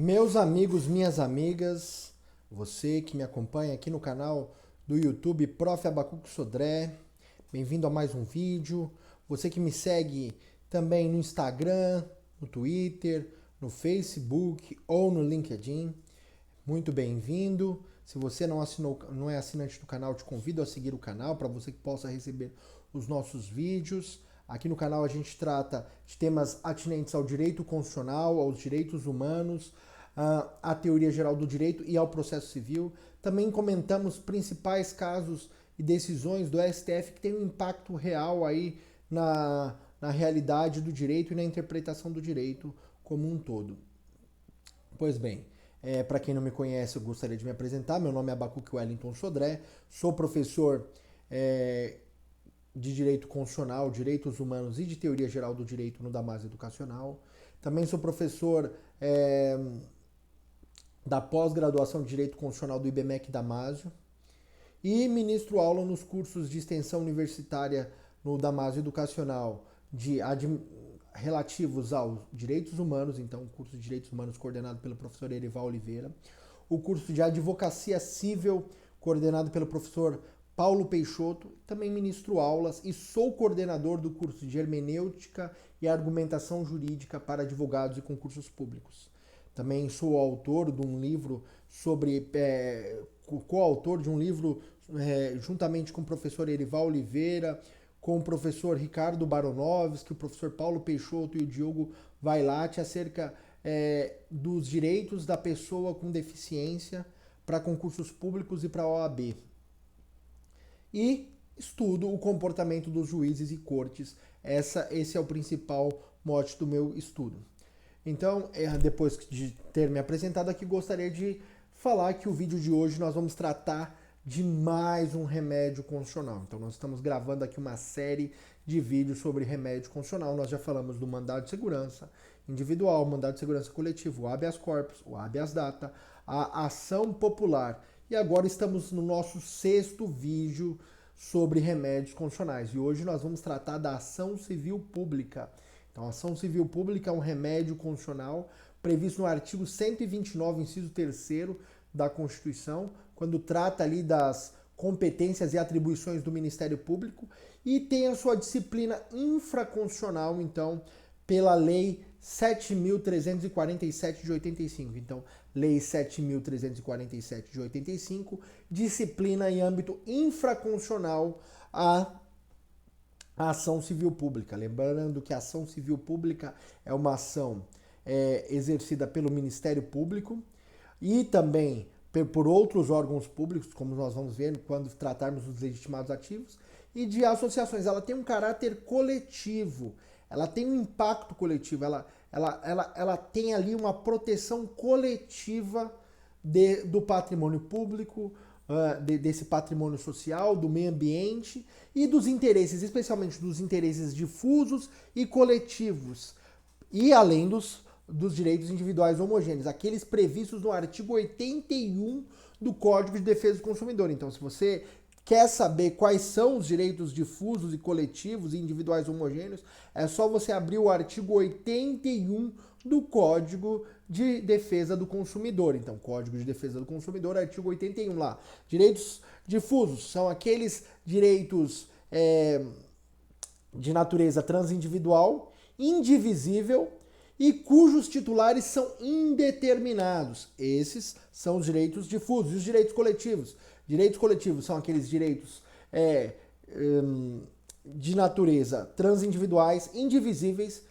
Meus amigos, minhas amigas, você que me acompanha aqui no canal do YouTube Prof. Abacuque Sodré, bem-vindo a mais um vídeo. Você que me segue também no Instagram, no Twitter, no Facebook ou no LinkedIn, muito bem-vindo. Se você não é assinante do canal, te convido a seguir o canal para você que possa receber os nossos vídeos. Aqui no canal a gente trata de temas atinentes ao direito constitucional, aos direitos humanos, à teoria geral do direito e ao processo civil. Também comentamos principais casos e decisões do STF que têm um impacto real aí na realidade do direito e na interpretação do direito como um todo. Pois bem, para quem não me conhece, eu gostaria de me apresentar. Meu nome é Abacuque Wellington Sodré, sou professor de Direito Constitucional, Direitos Humanos e de Teoria Geral do Direito no Damásio Educacional. Também sou professor da pós-graduação de Direito Constitucional do IBMEC Damásio e ministro aula nos cursos de extensão universitária no Damásio Educacional relativos aos direitos humanos, então o curso de Direitos Humanos coordenado pelo professor Erival Oliveira, o curso de Advocacia Civil coordenado pelo professor Paulo Peixoto, também ministro aulas e sou coordenador do curso de Hermenêutica e Argumentação Jurídica para Advogados e Concursos Públicos. Também sou autor de um livro coautor de um livro juntamente com o professor Erival Oliveira, com o professor Ricardo Baronovski, o professor Paulo Peixoto e o Diogo Vailate acerca dos direitos da pessoa com deficiência para concursos públicos e para a OAB. E estudo o comportamento dos juízes e cortes. Esse é o principal mote do meu estudo. Então, depois de ter me apresentado aqui, gostaria de falar que o vídeo de hoje nós vamos tratar de mais um remédio constitucional. Então, nós estamos gravando aqui uma série de vídeos sobre remédio constitucional. Nós já falamos do mandado de segurança individual, mandado de segurança coletivo, o habeas corpus, o habeas data, a ação popular. E agora estamos no nosso 6º vídeo sobre remédios constitucionais. E hoje nós vamos tratar da ação civil pública. Então, a ação civil pública é um remédio constitucional previsto no artigo 129, inciso 3º da Constituição, quando trata ali das competências e atribuições do Ministério Público e tem a sua disciplina infraconstitucional, então, pela Lei 7.347 de 85. Então, Lei 7.347 de 85, disciplina em âmbito infraconstitucional a ação civil pública. Lembrando que a ação civil pública é uma ação exercida pelo Ministério Público e também por outros órgãos públicos, como nós vamos ver quando tratarmos dos legitimados ativos, e de associações. Ela tem um caráter coletivo, ela tem um impacto coletivo, ela tem ali uma proteção coletiva do patrimônio público, desse patrimônio social, do meio ambiente e dos interesses, especialmente dos interesses difusos e coletivos, e além dos direitos individuais homogêneos, aqueles previstos no artigo 81 do Código de Defesa do Consumidor. Então, se você quer saber quais são os direitos difusos e coletivos e individuais homogêneos, é só você abrir o artigo 81 do Código de Defesa do Consumidor. Então, Código de Defesa do Consumidor, artigo 81 lá. Direitos difusos são aqueles direitos de natureza transindividual, indivisível e cujos titulares são indeterminados. Esses são os direitos difusos. E os direitos coletivos? Direitos coletivos são aqueles direitos de natureza transindividuais, indivisíveis,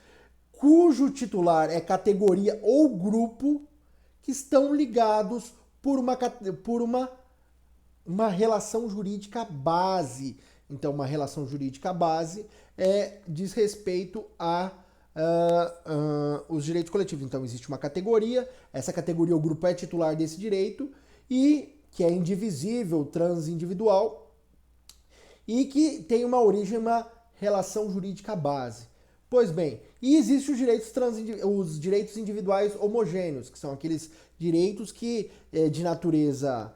cujo titular é categoria ou grupo que estão ligados por uma relação jurídica base. Então, uma relação jurídica base diz respeito a os direitos coletivos. Então, existe uma categoria, essa categoria ou grupo é titular desse direito e que é indivisível, transindividual e que tem uma origem, uma relação jurídica base. Pois bem, e existem os direitos individuais homogêneos, que são aqueles direitos que de natureza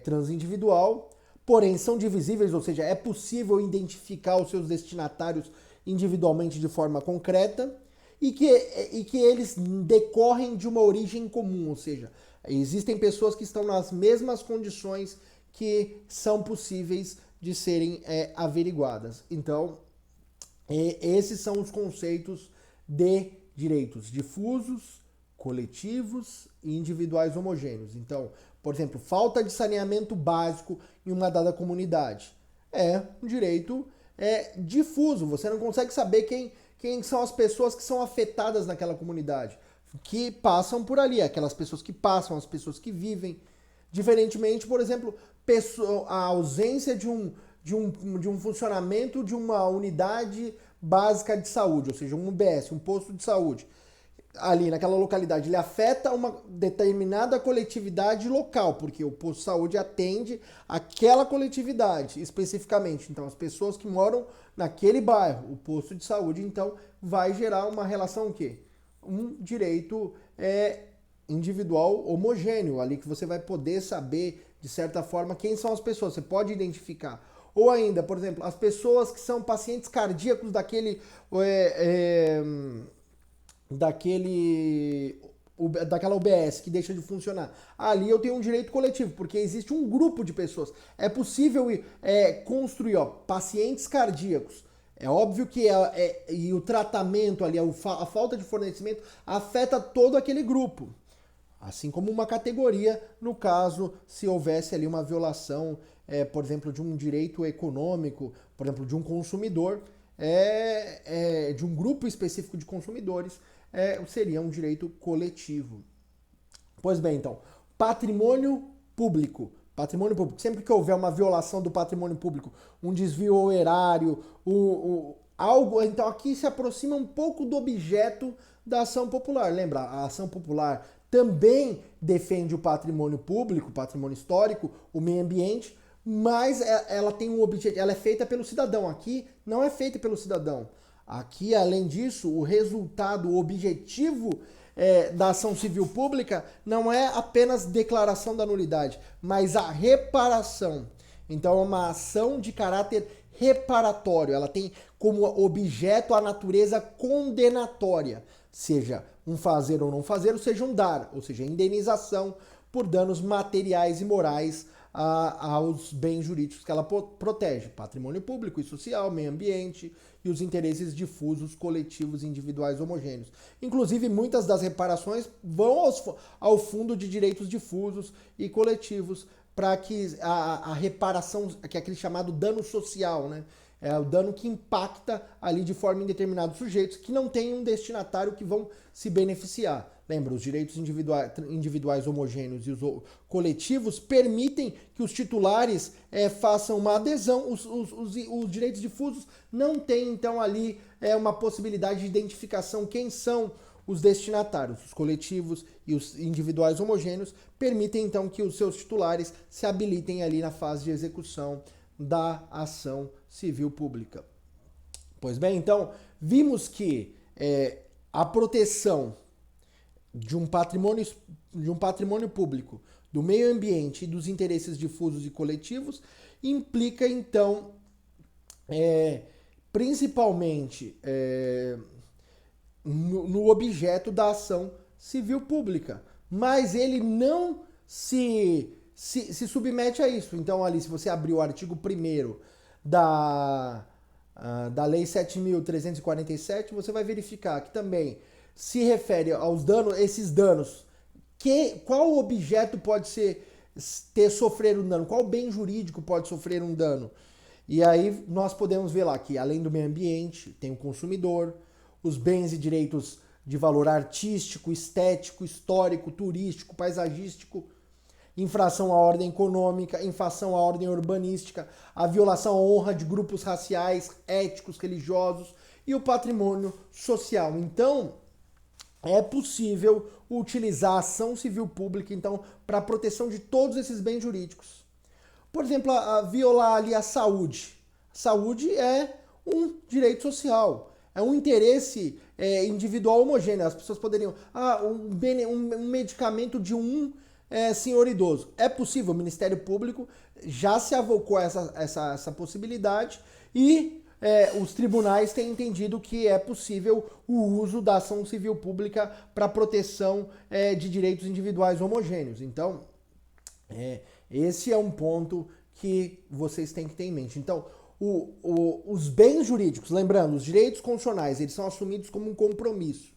transindividual, porém são divisíveis, ou seja, é possível identificar os seus destinatários individualmente de forma concreta e que eles decorrem de uma origem comum, ou seja, existem pessoas que estão nas mesmas condições que são possíveis de serem averiguadas. Então, esses são os conceitos de direitos difusos, coletivos e individuais homogêneos. Então, por exemplo, falta de saneamento básico em uma dada comunidade. É um direito difuso. Você não consegue saber quem são as pessoas que são afetadas naquela comunidade, que passam por ali, aquelas pessoas que passam, as pessoas que vivem. Diferentemente, por exemplo, a ausência de um funcionamento de uma unidade básica de saúde, ou seja, um UBS, um posto de saúde, ali naquela localidade, ele afeta uma determinada coletividade local, porque o posto de saúde atende aquela coletividade especificamente. Então, as pessoas que moram naquele bairro, o posto de saúde, então, vai gerar uma relação o quê? Um direito individual homogêneo, ali que você vai poder saber, de certa forma, quem são as pessoas, você pode identificar. Ou ainda, por exemplo, as pessoas que são pacientes cardíacos daquela UBS que deixa de funcionar. Ali eu tenho um direito coletivo, porque existe um grupo de pessoas. É possível construir pacientes cardíacos. É óbvio que e o tratamento ali, a falta de fornecimento afeta todo aquele grupo. Assim como uma categoria, no caso, se houvesse ali uma violação, por exemplo, de um direito econômico, por exemplo, de um consumidor, de um grupo específico de consumidores, seria um direito coletivo. Pois bem, então, patrimônio público. Patrimônio público. Sempre que houver uma violação do patrimônio público, um desvio ao erário, algo, então aqui se aproxima um pouco do objeto da ação popular. Lembra, a ação popular também defende o patrimônio público, o patrimônio histórico, o meio ambiente, mas ela tem um objetivo, ela é feita pelo cidadão. Aqui não é feita pelo cidadão. Aqui, além disso, o resultado, o objetivo da ação civil pública não é apenas declaração da nulidade, mas a reparação. Então é uma ação de caráter reparatório. Ela tem como objeto a natureza condenatória, seja um fazer ou não fazer, ou seja um dar, ou seja, indenização por danos materiais e morais aos bens jurídicos que ela protege, patrimônio público e social, meio ambiente e os interesses difusos, coletivos e individuais homogêneos. Inclusive, muitas das reparações vão ao fundo de direitos difusos e coletivos para que a reparação, que é aquele chamado dano social, né? É o dano que impacta ali de forma indeterminada os sujeitos que não têm um destinatário que vão se beneficiar. Lembra, os direitos individuais homogêneos e os coletivos permitem que os titulares façam uma adesão. Os direitos difusos não têm, então, ali uma possibilidade de identificação quem são os destinatários. Os coletivos e os individuais homogêneos permitem, então, que os seus titulares se habilitem ali na fase de execução da ação civil pública. Pois bem, então, vimos que a proteção de um patrimônio público, do meio ambiente e dos interesses difusos e coletivos implica, então, principalmente no objeto da ação civil pública. Mas ele não se submete a isso. Então, ali, se você abrir o artigo 1º da Lei 7.347, você vai verificar que também se refere aos danos, esses danos. Qual objeto pode sofrer um dano? Qual bem jurídico pode sofrer um dano? E aí nós podemos ver lá que, além do meio ambiente, tem o consumidor, os bens e direitos de valor artístico, estético, histórico, turístico, paisagístico, infração à ordem econômica, infração à ordem urbanística, a violação à honra de grupos raciais, étnicos, religiosos e o patrimônio social. Então, é possível utilizar a ação civil pública, então, para a proteção de todos esses bens jurídicos. Por exemplo, violar ali a saúde. Saúde é um direito social, é um interesse individual homogêneo. As pessoas poderiam... um medicamento de senhor idoso. É possível, o Ministério Público já se avocou a essa possibilidade e os tribunais têm entendido que é possível o uso da ação civil pública para proteção de direitos individuais homogêneos. Então, esse é um ponto que vocês têm que ter em mente. Então, os bens jurídicos, lembrando, os direitos constitucionais, eles são assumidos como um compromisso.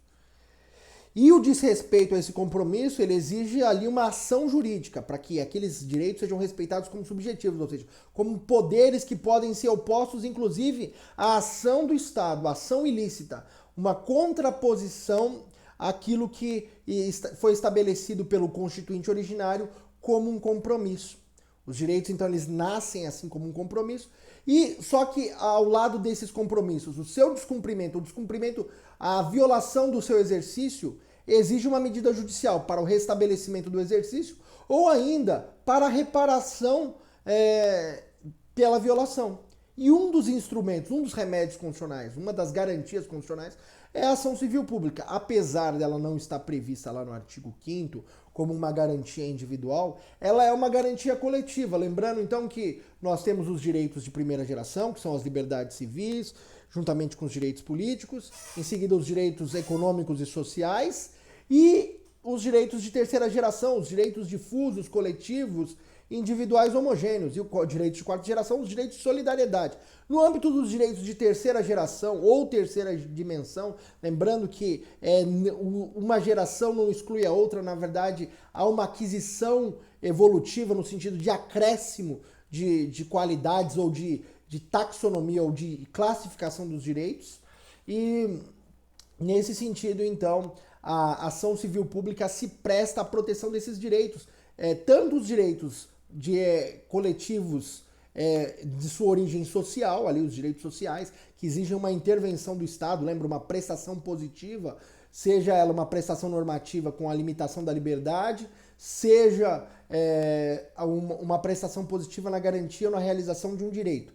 E o desrespeito a esse compromisso, ele exige ali uma ação jurídica para que aqueles direitos sejam respeitados como subjetivos, ou seja, como poderes que podem ser opostos, inclusive, à ação do Estado, à ação ilícita, uma contraposição àquilo que foi estabelecido pelo constituinte originário como um compromisso. Os direitos, então, eles nascem assim como um compromisso, e só que ao lado desses compromissos, o seu descumprimento, a violação do seu exercício, exige uma medida judicial para o restabelecimento do exercício ou ainda para a reparação pela violação. E um dos instrumentos, um dos remédios constitucionais, uma das garantias constitucionais é a ação civil pública. Apesar dela não estar prevista lá no artigo 5º como uma garantia individual, ela é uma garantia coletiva. Lembrando então que nós temos os direitos de primeira geração, que são as liberdades civis, juntamente com os direitos políticos, em seguida os direitos econômicos e sociais e os direitos de terceira geração, os direitos difusos, coletivos, individuais homogêneos, e o direito de quarta geração, os direitos de solidariedade. No âmbito dos direitos de terceira geração ou terceira dimensão, lembrando que uma geração não exclui a outra, na verdade, há uma aquisição evolutiva no sentido de acréscimo de qualidades ou de taxonomia ou de classificação dos direitos. E nesse sentido, então, a ação civil pública se presta à proteção desses direitos, tanto os direitos coletivos de sua origem social, ali os direitos sociais, que exigem uma intervenção do Estado, lembra, uma prestação positiva, seja ela uma prestação normativa com a limitação da liberdade, seja uma prestação positiva na garantia ou na realização de um direito.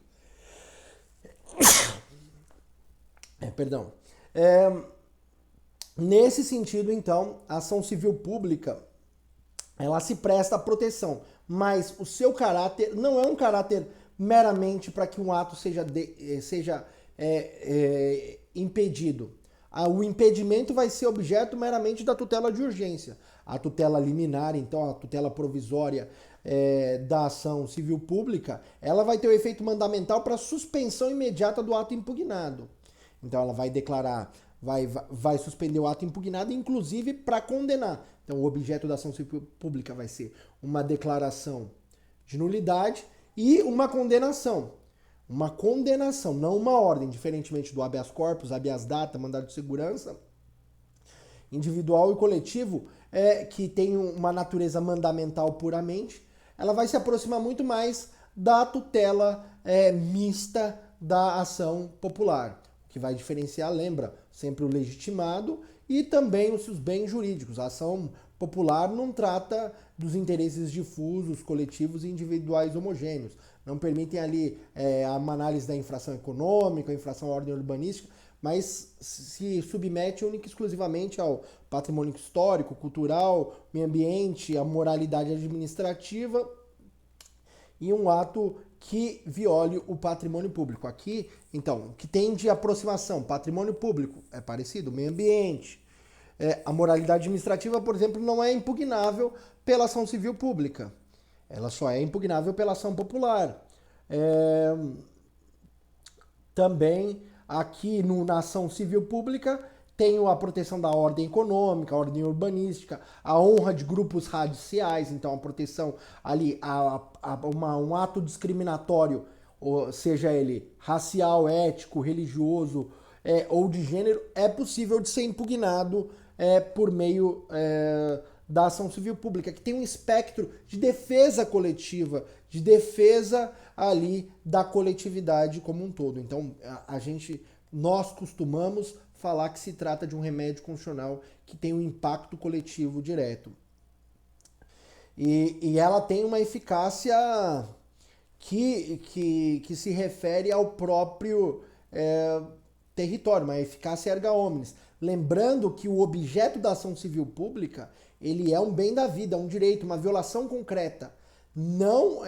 Nesse sentido, então, a ação civil pública ela se presta à proteção, mas o seu caráter não é um caráter meramente para que um ato seja impedido. O impedimento vai ser objeto meramente da tutela de urgência. A tutela liminar, então, a tutela provisória da ação civil pública, ela vai ter o efeito mandamental para suspensão imediata do ato impugnado. Então, ela vai declarar, vai suspender o ato impugnado, inclusive para condenar. Então, o objeto da ação civil pública vai ser uma declaração de nulidade e uma condenação. Uma condenação, não uma ordem, diferentemente do habeas corpus, habeas data, mandado de segurança, individual e coletivo, que tem uma natureza mandamental puramente, ela vai se aproximar muito mais da tutela mista da ação popular, o que vai diferenciar, lembra, sempre o legitimado e também os seus bens jurídicos. A ação popular não trata dos interesses difusos, coletivos e individuais homogêneos. Não permitem ali uma análise da infração econômica, a infração à ordem urbanística, mas se submete única e exclusivamente ao patrimônio histórico, cultural, meio ambiente, a moralidade administrativa e um ato que viole o patrimônio público. Aqui, então, o que tem de aproximação? Patrimônio público é parecido, meio ambiente. A moralidade administrativa, por exemplo, não é impugnável pela ação civil pública. Ela só é impugnável pela ação popular. Também, aqui na ação civil pública, tem a proteção da ordem econômica, a ordem urbanística, a honra de grupos raciais, então a proteção ali, um ato discriminatório, ou seja ele racial, ético, religioso ou de gênero, é possível de ser impugnado por meio da ação civil pública, que tem um espectro de defesa coletiva, de defesa ali da coletividade como um todo. Então, nós costumamos falar que se trata de um remédio constitucional que tem um impacto coletivo direto. E ela tem uma eficácia que se refere ao próprio território, uma eficácia erga omnes. Lembrando que o objeto da ação civil pública, ele é um bem da vida, um direito, uma violação concreta Não,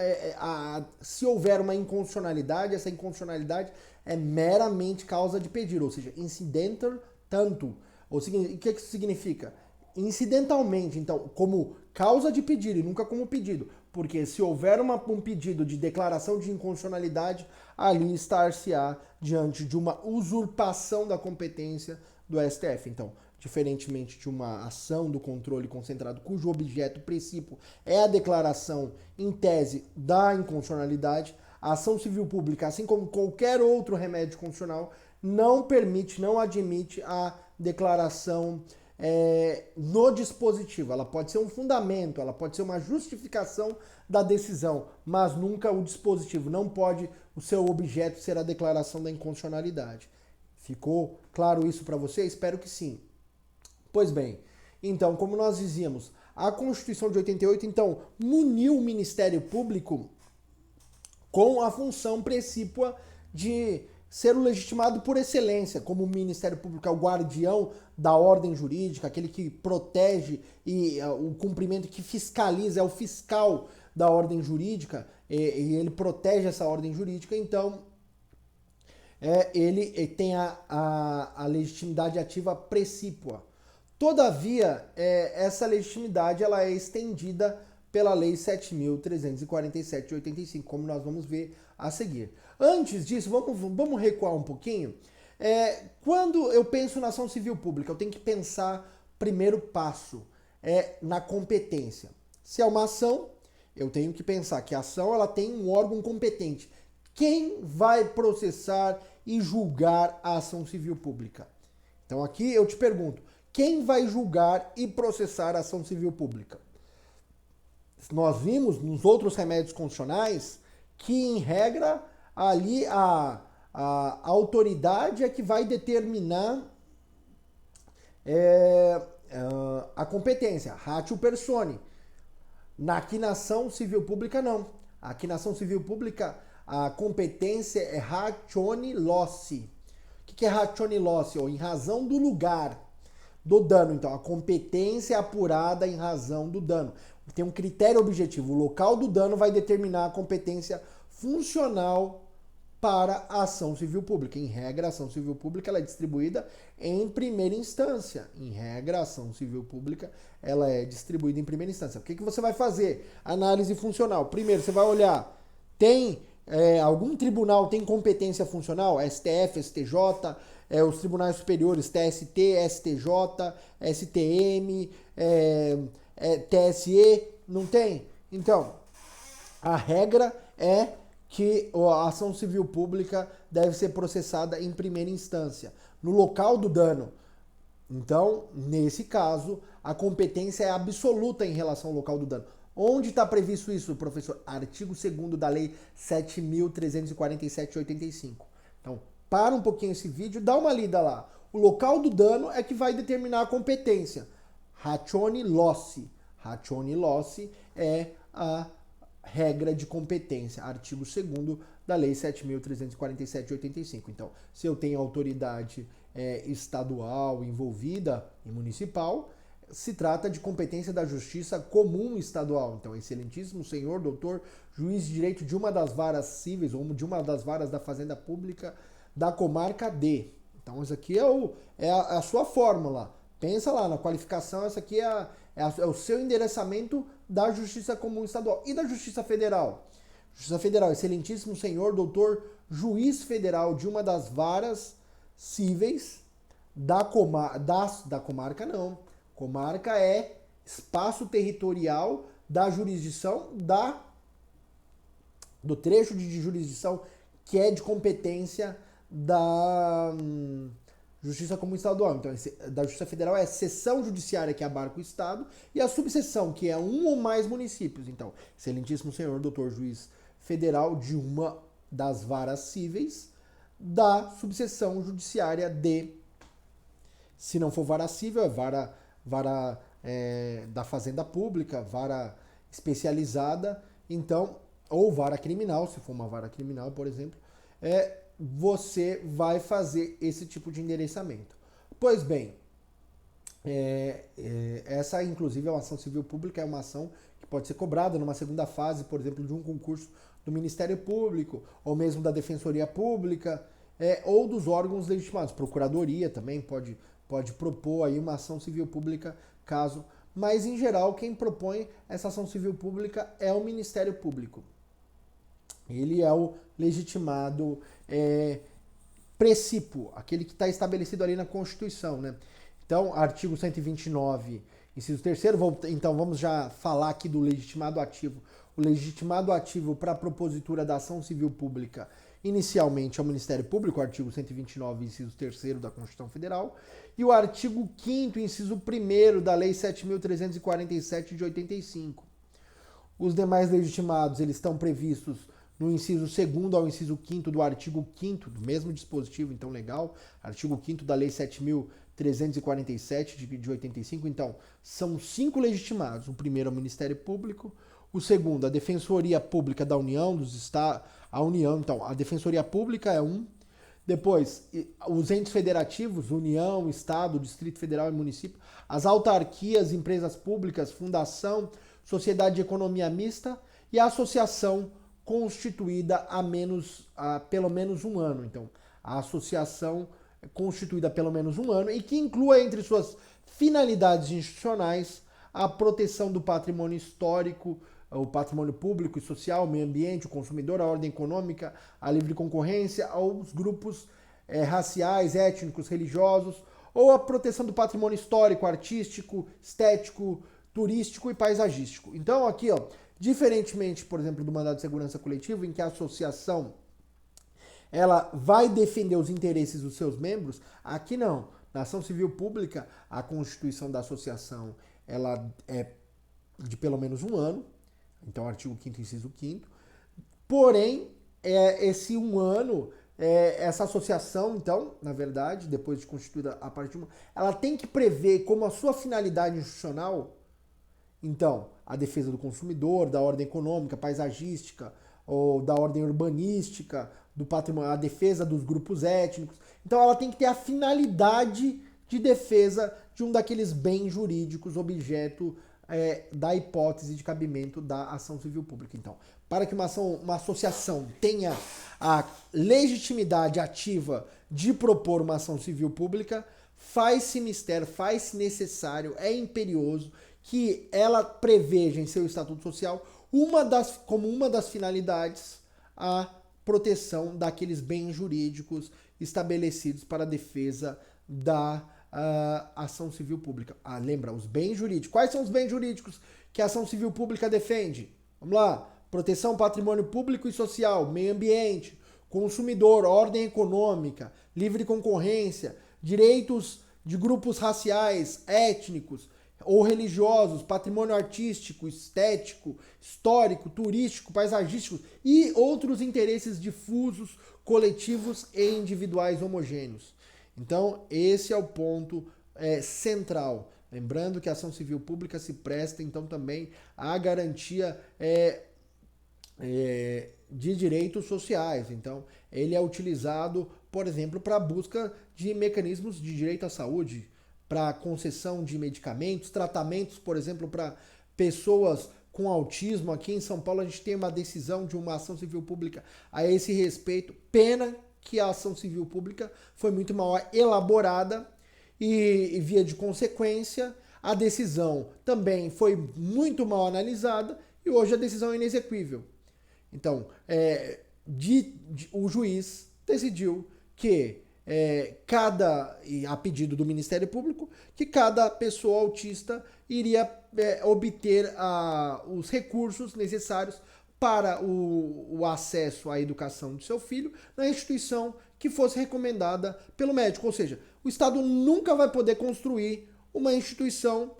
se houver uma inconstitucionalidade, essa inconstitucionalidade é meramente causa de pedido, ou seja, incidental tanto. O que isso significa? Incidentalmente, então, como causa de pedido e nunca como pedido. Porque se houver um pedido de declaração de inconstitucionalidade, ali estar-se-á diante de uma usurpação da competência do STF. Então, diferentemente de uma ação do controle concentrado cujo objeto princípio é a declaração em tese da inconstitucionalidade, a ação civil pública, assim como qualquer outro remédio constitucional, não permite, não admite a declaração no dispositivo. Ela pode ser um fundamento, ela pode ser uma justificação da decisão, mas nunca o dispositivo. Não pode o seu objeto ser a declaração da inconstitucionalidade. Ficou claro isso para você? Espero que sim. Pois bem, então, como nós dizíamos, a Constituição de 88, então, muniu o Ministério Público com a função precípua de ser o legitimado por excelência, como o Ministério Público é o guardião da ordem jurídica, aquele que protege e o cumprimento, que fiscaliza, é o fiscal da ordem jurídica, e ele protege essa ordem jurídica, então ele tem a legitimidade ativa precípua. Todavia, essa legitimidade ela é estendida pela Lei 7.347 de 85, como nós vamos ver a seguir. Antes disso, vamos recuar um pouquinho. Quando eu penso na ação civil pública, eu tenho que pensar, primeiro passo, na competência. Se é uma ação, eu tenho que pensar que a ação ela tem um órgão competente. Quem vai processar e julgar a ação civil pública? Então aqui eu te pergunto, quem vai julgar e processar a ação civil pública? Nós vimos nos outros remédios constitucionais que, em regra, ali a autoridade é que vai determinar a competência, ratio persone. Aqui na ação civil pública, não. Aqui na ação civil pública, a competência é ratione loci. O que é ratione loci? Ou em razão do lugar do dano. Então, a competência é apurada em razão do dano. Tem um critério objetivo. O local do dano vai determinar a competência funcional para a ação civil pública. Em regra, a ação civil pública ela é distribuída em primeira instância. Em regra, a ação civil pública ela é distribuída em primeira instância. O que você vai fazer? Análise funcional. Primeiro, você vai olhar, tem algum tribunal tem competência funcional? STF, STJ, os tribunais superiores, TST, STJ, STM, TSE, não tem? Então, a regra é que a ação civil pública deve ser processada em primeira instância, no local do dano. Então, nesse caso, a competência é absoluta em relação ao local do dano. Onde está previsto isso, professor? Artigo 2º da Lei 7.347 de 85. Então, para um pouquinho esse vídeo, dá uma lida lá. O local do dano é que vai determinar a competência. Ratione loci. Ratione loci é a regra de competência, artigo 2º da Lei 7.347 de 85. Então, se eu tenho autoridade estadual envolvida e municipal, se trata de competência da Justiça Comum Estadual. Então, excelentíssimo senhor, doutor, juiz de direito de uma das varas cíveis ou de uma das varas da Fazenda Pública da comarca D. Então, isso aqui é a sua fórmula. Pensa lá na qualificação, essa aqui é o seu endereçamento da Justiça Comum Estadual. E da Justiça Federal? Justiça Federal, excelentíssimo senhor, doutor, juiz federal de uma das varas cíveis da comarca, não. Comarca é espaço territorial da jurisdição do trecho de jurisdição que é de competência da Justiça Comum Estadual. Então, da Justiça Federal é a seção judiciária que abarca o Estado e a subseção, que é um ou mais municípios. Então, excelentíssimo senhor, doutor juiz federal de uma das varas cíveis da subseção judiciária de, se não for vara cível, é vara da Fazenda Pública, vara especializada, então, ou vara criminal, se for uma vara criminal, por exemplo, você vai fazer esse tipo de endereçamento. Pois bem, Essa, inclusive, é uma ação civil pública, é uma ação que pode ser cobrada numa segunda fase, por exemplo, de um concurso do Ministério Público, ou mesmo da Defensoria Pública, ou dos órgãos legitimados. Procuradoria também pode propor aí uma ação civil pública, caso. Mas, em geral, quem propõe essa ação civil pública é o Ministério Público. Ele é o legitimado precípio, aquele que está estabelecido ali na Constituição, né? Então, artigo 129, inciso 3º, então vamos já falar aqui do legitimado ativo. O legitimado ativo para a propositura da ação civil pública, inicialmente é o Ministério Público, artigo 129, inciso 3º da Constituição Federal, e o artigo 5º, inciso 1º da Lei 7.347 de 85. Os demais legitimados, eles estão previstos no inciso 2º ao inciso 5º do artigo 5º, do mesmo dispositivo, então legal, artigo 5º da Lei 7.347 de 85, então são 5 legitimados. O primeiro é o Ministério Público, o segundo, a Defensoria Pública da União, dos Estados, a União, então a Defensoria Pública é um, depois os entes federativos, União, Estado, Distrito Federal e Município, as autarquias, empresas públicas, fundação, sociedade de economia mista e a associação constituída há pelo menos um ano. Então, a associação constituída há pelo menos um ano e que inclua entre suas finalidades institucionais a proteção do patrimônio histórico, o patrimônio público e social, o meio ambiente, o consumidor, a ordem econômica, a livre concorrência, aos grupos raciais, étnicos, religiosos, ou a proteção do patrimônio histórico, artístico, estético, turístico e paisagístico. Então, aqui, diferentemente, por exemplo, do mandado de segurança coletivo, em que a associação ela vai defender os interesses dos seus membros, aqui não. Na ação civil pública, a constituição da associação ela é de pelo menos um ano, então artigo 5º, inciso 5º. Porém, esse um ano, essa associação, então, na verdade, depois de constituída a partir de uma, ela tem que prever como a sua finalidade institucional, então, a defesa do consumidor, da ordem econômica, paisagística, ou da ordem urbanística, do patrimônio, a defesa dos grupos étnicos. Então, ela tem que ter a finalidade de defesa de um daqueles bens jurídicos, objeto da hipótese de cabimento da ação civil pública. Então, para que uma associação tenha a legitimidade ativa de propor uma ação civil pública, faz-se necessário, é imperioso que ela preveja em seu estatuto social como uma das finalidades a proteção daqueles bens jurídicos estabelecidos para a defesa da ação civil pública. Lembra, os bens jurídicos. Quais são os bens jurídicos que a ação civil pública defende? Vamos lá. Proteção ao patrimônio público e social, meio ambiente, consumidor, ordem econômica, livre concorrência, direitos de grupos raciais, étnicos ou religiosos, patrimônio artístico, estético, histórico, turístico, paisagístico e outros interesses difusos, coletivos e individuais homogêneos. Então, esse é o ponto central. Lembrando que a ação civil pública se presta, então, também à garantia de direitos sociais. Então, ele é utilizado, por exemplo, para a busca de mecanismos de direito à saúde, para concessão de medicamentos, tratamentos, por exemplo, para pessoas com autismo. Aqui em São Paulo a gente tem uma decisão de uma ação civil pública a esse respeito. Pena que a ação civil pública foi muito mal elaborada e via de consequência, a decisão também foi muito mal analisada e hoje a decisão é inexequível. Então, o juiz decidiu que a pedido do Ministério Público, que cada pessoa autista iria obter os recursos necessários para o acesso à educação do seu filho na instituição que fosse recomendada pelo médico. Ou seja, o Estado nunca vai poder construir uma instituição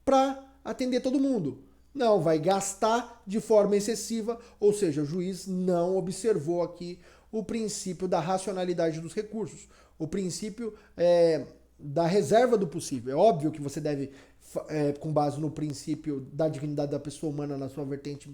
para atender todo mundo. Não, vai gastar de forma excessiva, ou seja, o juiz não observou aqui o princípio da racionalidade dos recursos, o princípio da reserva do possível. É óbvio que você deve, com base no princípio da dignidade da pessoa humana na sua vertente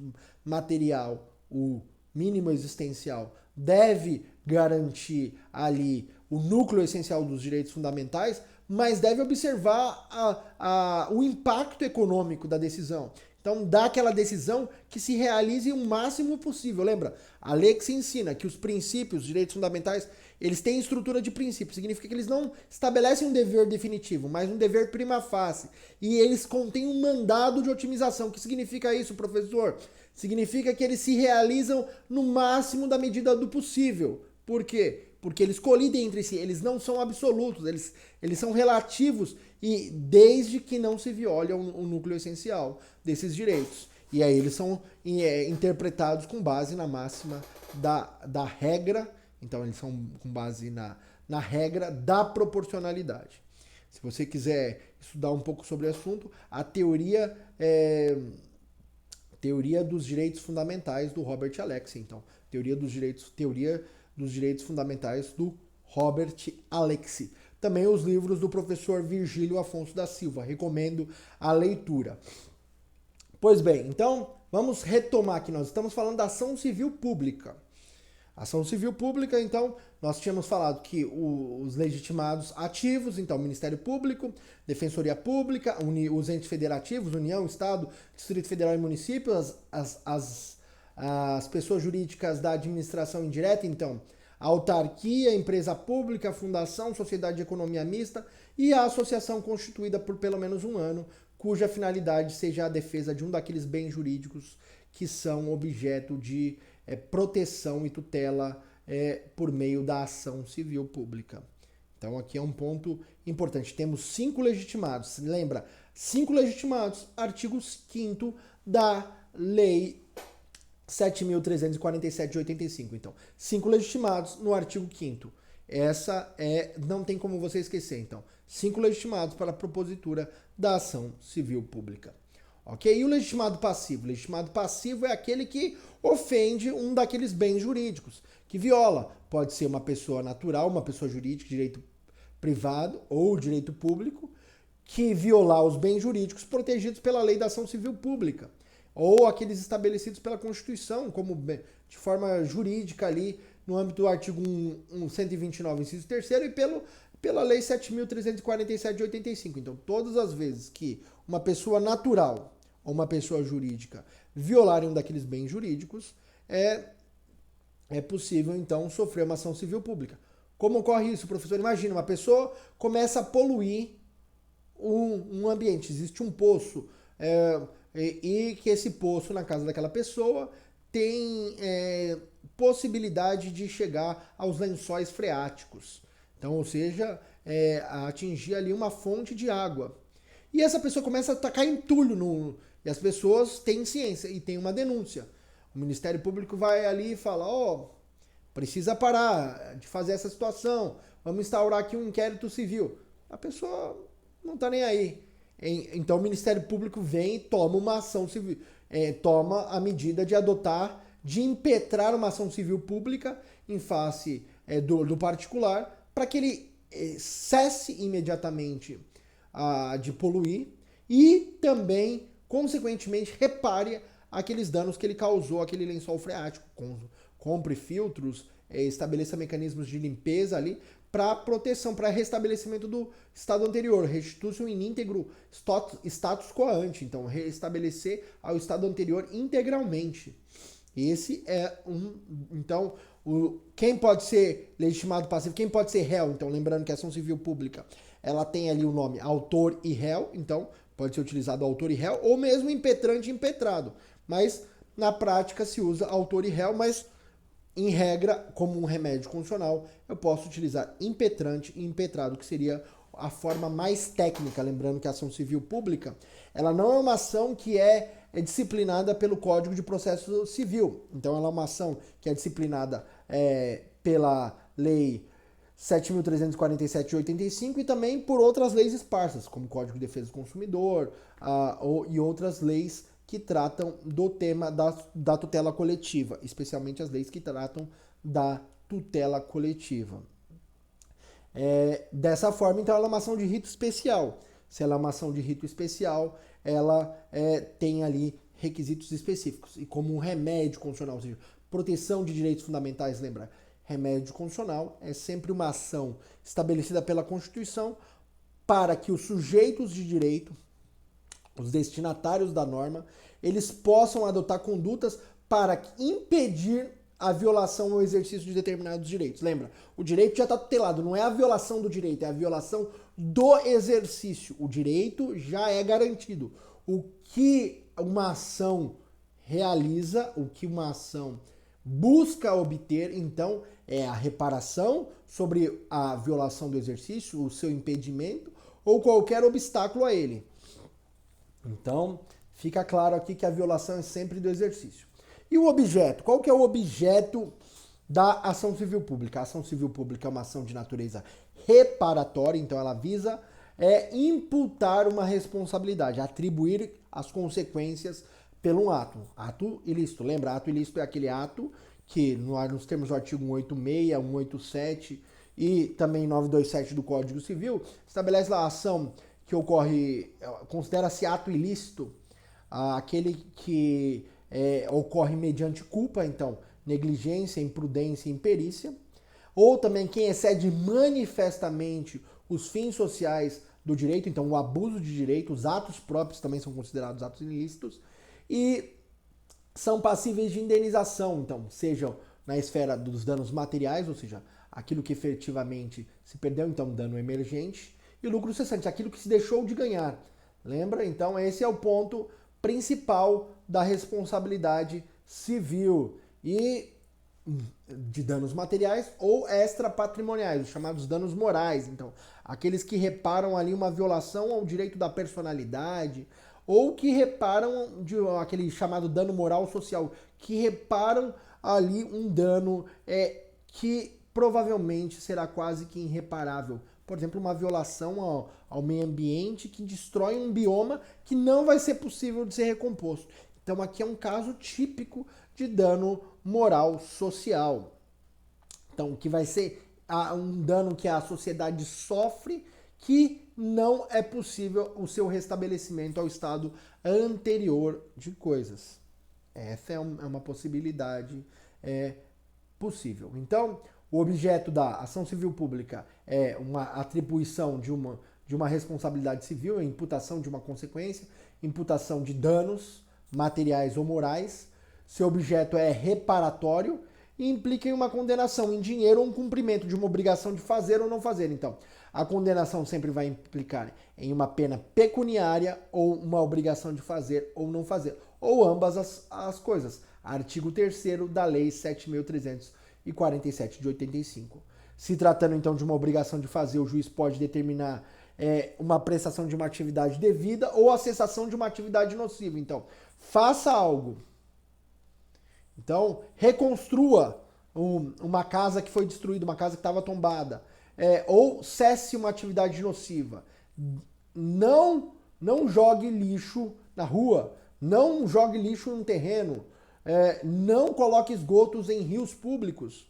material, o mínimo existencial, deve garantir ali o núcleo essencial dos direitos fundamentais, mas deve observar o impacto econômico da decisão. Então, dá aquela decisão que se realize o máximo possível. Lembra? A lei que se ensina que os princípios, os direitos fundamentais, eles têm estrutura de princípio. Significa que eles não estabelecem um dever definitivo, mas um dever prima facie. E eles contêm um mandado de otimização. O que significa isso, professor? Significa que eles se realizam no máximo da medida do possível. Por quê? Porque eles colidem entre si, eles não são absolutos, eles são relativos e desde que não se viole o núcleo essencial desses direitos. E aí eles são interpretados com base na máxima da regra, então eles são com base na regra da proporcionalidade. Se você quiser estudar um pouco sobre o assunto, a teoria dos direitos fundamentais do Robert Alexie, então, teoria dos direitos fundamentais do Robert Alexie. Também os livros do professor Virgílio Afonso da Silva. Recomendo a leitura. Pois bem, então vamos retomar aqui. Nós estamos falando da ação civil pública. Ação civil pública, então, nós tínhamos falado que os legitimados ativos, então, Ministério Público, Defensoria Pública, os entes federativos, União, Estado, Distrito Federal e Município, as pessoas jurídicas da administração indireta, então, a autarquia, empresa pública, fundação, sociedade de economia mista e a associação constituída por pelo menos um ano, cuja finalidade seja a defesa de um daqueles bens jurídicos que são objeto de proteção e tutela por meio da ação civil pública. Então aqui é um ponto importante. Temos 5 legitimados. Lembra? 5 legitimados, artigo 5º da Lei 7.347 de 85. Então, 5 legitimados no artigo 5º. Essa não tem como você esquecer. Então, 5 legitimados para a propositura da ação civil pública. Ok? E o legitimado passivo? O legitimado passivo é aquele que ofende um daqueles bens jurídicos, que viola. Pode ser uma pessoa natural, uma pessoa jurídica, direito privado ou direito público, que violar os bens jurídicos protegidos pela lei da ação civil pública, ou aqueles estabelecidos pela Constituição, como de forma jurídica ali, no âmbito do artigo 129, inciso 3º, e pela Lei 7.347 de 85. Então, todas as vezes que uma pessoa natural ou uma pessoa jurídica violarem um daqueles bens jurídicos, é possível, então, sofrer uma ação civil pública. Como ocorre isso, professor? Imagina, uma pessoa começa a poluir um ambiente. Existe um poço, e que esse poço na casa daquela pessoa tem possibilidade de chegar aos lençóis freáticos. Então, ou seja, a atingir ali uma fonte de água. E essa pessoa começa a tacar entulho e as pessoas têm ciência e tem uma denúncia. O Ministério Público vai ali e fala, precisa parar de fazer essa situação, vamos instaurar aqui um inquérito civil. A pessoa não está nem aí. Então o Ministério Público vem e toma uma ação civil, toma a medida de impetrar uma ação civil pública em face do particular, para que ele cesse imediatamente de poluir e também, consequentemente, repare aqueles danos que ele causou àquele lençol freático. Compre filtros, estabeleça mecanismos de limpeza ali para proteção, para restabelecimento do estado anterior, restituição in íntegro status quo ante, então restabelecer ao estado anterior integralmente. Esse então, quem pode ser legitimado passivo, quem pode ser réu, então lembrando que a ação civil pública, ela tem ali o nome autor e réu, então pode ser utilizado autor e réu, ou mesmo impetrante e impetrado, mas na prática se usa autor e réu, mas em regra, como um remédio constitucional, eu posso utilizar impetrante e impetrado, que seria a forma mais técnica. Lembrando que a ação civil pública, ela não é uma ação que é disciplinada pelo Código de Processo Civil. Então, ela é uma ação que é disciplinada pela Lei 7.347 de 85 e também por outras leis esparsas, como o Código de Defesa do Consumidor e outras leis que tratam do tema da tutela coletiva, especialmente as leis que tratam da tutela coletiva. Dessa forma, então, ela é uma ação de rito especial. Se ela é uma ação de rito especial, ela tem ali requisitos específicos. E como um remédio constitucional, ou seja, proteção de direitos fundamentais, lembra? Remédio constitucional é sempre uma ação estabelecida pela Constituição para que os sujeitos de direito, os destinatários da norma, eles possam adotar condutas para impedir a violação ou exercício de determinados direitos. Lembra, o direito já está tutelado, não é a violação do direito, é a violação do exercício. O direito já é garantido. O que uma ação realiza, o que uma ação busca obter, então, é a reparação sobre a violação do exercício, o seu impedimento ou qualquer obstáculo a ele. Então, fica claro aqui que a violação é sempre do exercício. E o objeto? Qual que é o objeto da ação civil pública? A ação civil pública é uma ação de natureza reparatória, então ela visa imputar uma responsabilidade, atribuir as consequências pelo ato. Ato ilícito. Lembra, ato ilícito é aquele ato que, nos termos do artigo 186, 187 e também 927 do Código Civil, estabelece lá a ação que ocorre, considera-se ato ilícito, aquele que ocorre mediante culpa, então, negligência, imprudência e imperícia, ou também quem excede manifestamente os fins sociais do direito, então o abuso de direito, os atos próprios também são considerados atos ilícitos, e são passíveis de indenização, então, sejam na esfera dos danos materiais, ou seja, aquilo que efetivamente se perdeu, então dano emergente, e lucro cessante, aquilo que se deixou de ganhar. Lembra? Então, esse é o ponto principal da responsabilidade civil e de danos materiais ou extrapatrimoniais, os chamados danos morais. Então, aqueles que reparam ali uma violação ao direito da personalidade ou que reparam aquele chamado dano moral social, que reparam ali um dano que provavelmente será quase que irreparável. Por exemplo, uma violação ao meio ambiente que destrói um bioma que não vai ser possível de ser recomposto. Então aqui é um caso típico de dano moral social. Então, que vai ser um dano que a sociedade sofre que não é possível o seu restabelecimento ao estado anterior de coisas. Essa é uma possibilidade possível. Então, o objeto da ação civil pública é uma atribuição de uma responsabilidade civil, a imputação de uma consequência, imputação de danos materiais ou morais. Seu objeto é reparatório e implica em uma condenação em dinheiro ou um cumprimento de uma obrigação de fazer ou não fazer. Então, a condenação sempre vai implicar em uma pena pecuniária ou uma obrigação de fazer ou não fazer, ou ambas as coisas. Artigo 3º da Lei 7.347 de 85. Se tratando então de uma obrigação de fazer, o juiz pode determinar uma prestação de uma atividade devida ou a cessação de uma atividade nociva. Então, faça algo. Então, reconstrua uma casa que foi destruída, uma casa que estava tombada, ou cesse uma atividade nociva. Não jogue lixo na rua, não jogue lixo no terreno, não coloque esgotos em rios públicos.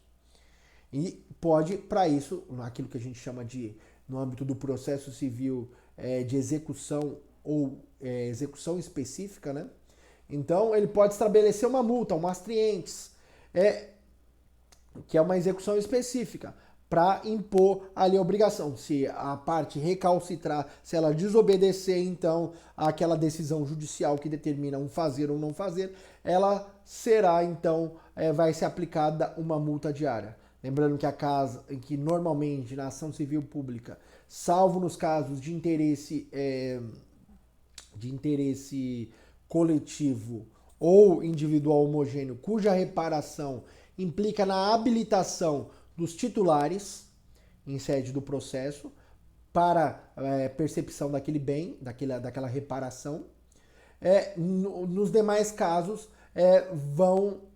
E pode, para isso, aquilo que a gente chama de, no âmbito do processo civil, de execução ou execução específica, né? Então, ele pode estabelecer uma multa, um astrientes, que é uma execução específica, para impor ali a obrigação. Se a parte recalcitrar, se ela desobedecer, então, àquela decisão judicial que determina um fazer ou não fazer, ela será, então, vai ser aplicada uma multa diária. Lembrando que normalmente na ação civil pública, salvo nos casos de interesse coletivo ou individual homogêneo, cuja reparação implica na habilitação dos titulares em sede do processo para percepção daquele bem, daquela reparação. Nos demais casos,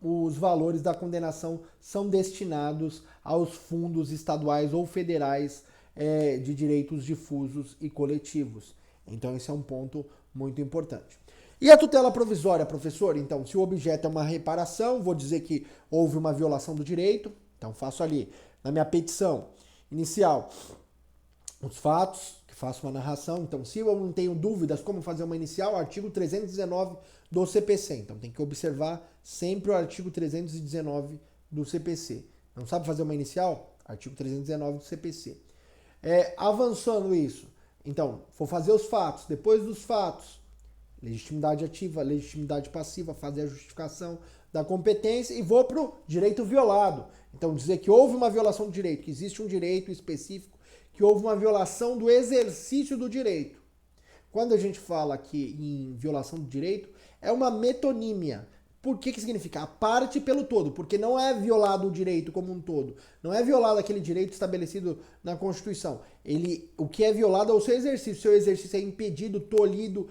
os valores da condenação são destinados aos fundos estaduais ou federais de direitos difusos e coletivos. Então, esse é um ponto muito importante. E a tutela provisória, professor? Então, se o objeto é uma reparação, vou dizer que houve uma violação do direito. Então, faço ali, na minha petição inicial, os fatos, que faço uma narração. Então, se eu não tenho dúvidas como fazer uma inicial, artigo 319 do CPC. Então, tem que observar sempre o artigo 319 do CPC. Não sabe fazer uma inicial? Artigo 319 do CPC. Avançando isso, Então, vou fazer os fatos. Depois dos fatos, legitimidade ativa, legitimidade passiva, fazer a justificação da competência e vou para o direito violado. Então, dizer que houve uma violação do direito, que existe um direito específico, que houve uma violação do exercício do direito. Quando a gente fala aqui em violação do direito, é uma metonímia. Por que significa? A parte pelo todo, porque não é violado o direito como um todo. Não é violado aquele direito estabelecido na Constituição. O que é violado é o seu exercício. O seu exercício é impedido, tolhido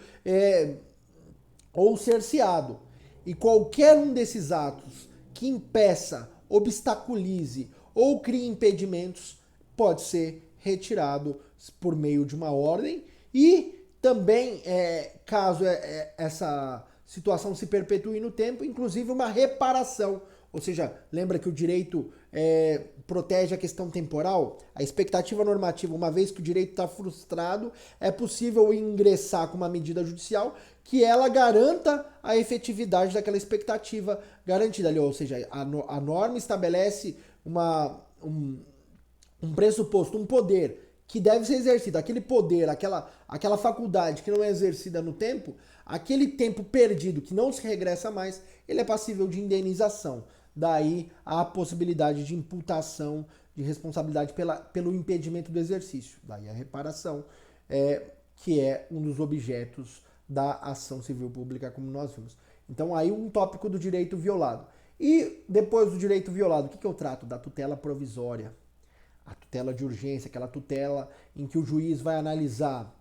ou cerceado. E qualquer um desses atos que impeça, obstaculize ou crie impedimentos pode ser retirado por meio de uma ordem e também, caso essa situação se perpetue no tempo, inclusive uma reparação. Ou seja, lembra que o direito protege a questão temporal? A expectativa normativa, uma vez que o direito está frustrado, é possível ingressar com uma medida judicial que ela garanta a efetividade daquela expectativa garantida ali. Ou seja, a norma estabelece um pressuposto, um poder que deve ser exercido. Aquele poder, aquela faculdade que não é exercida no tempo, aquele tempo perdido que não se regressa mais, ele é passível de indenização. Daí a possibilidade de imputação de responsabilidade pelo impedimento do exercício. Daí a reparação, que é um dos objetos da ação civil pública, como nós vimos. Então aí um tópico do direito violado. E depois do direito violado, o que eu trato? Da tutela provisória. A tutela de urgência, aquela tutela em que o juiz vai analisar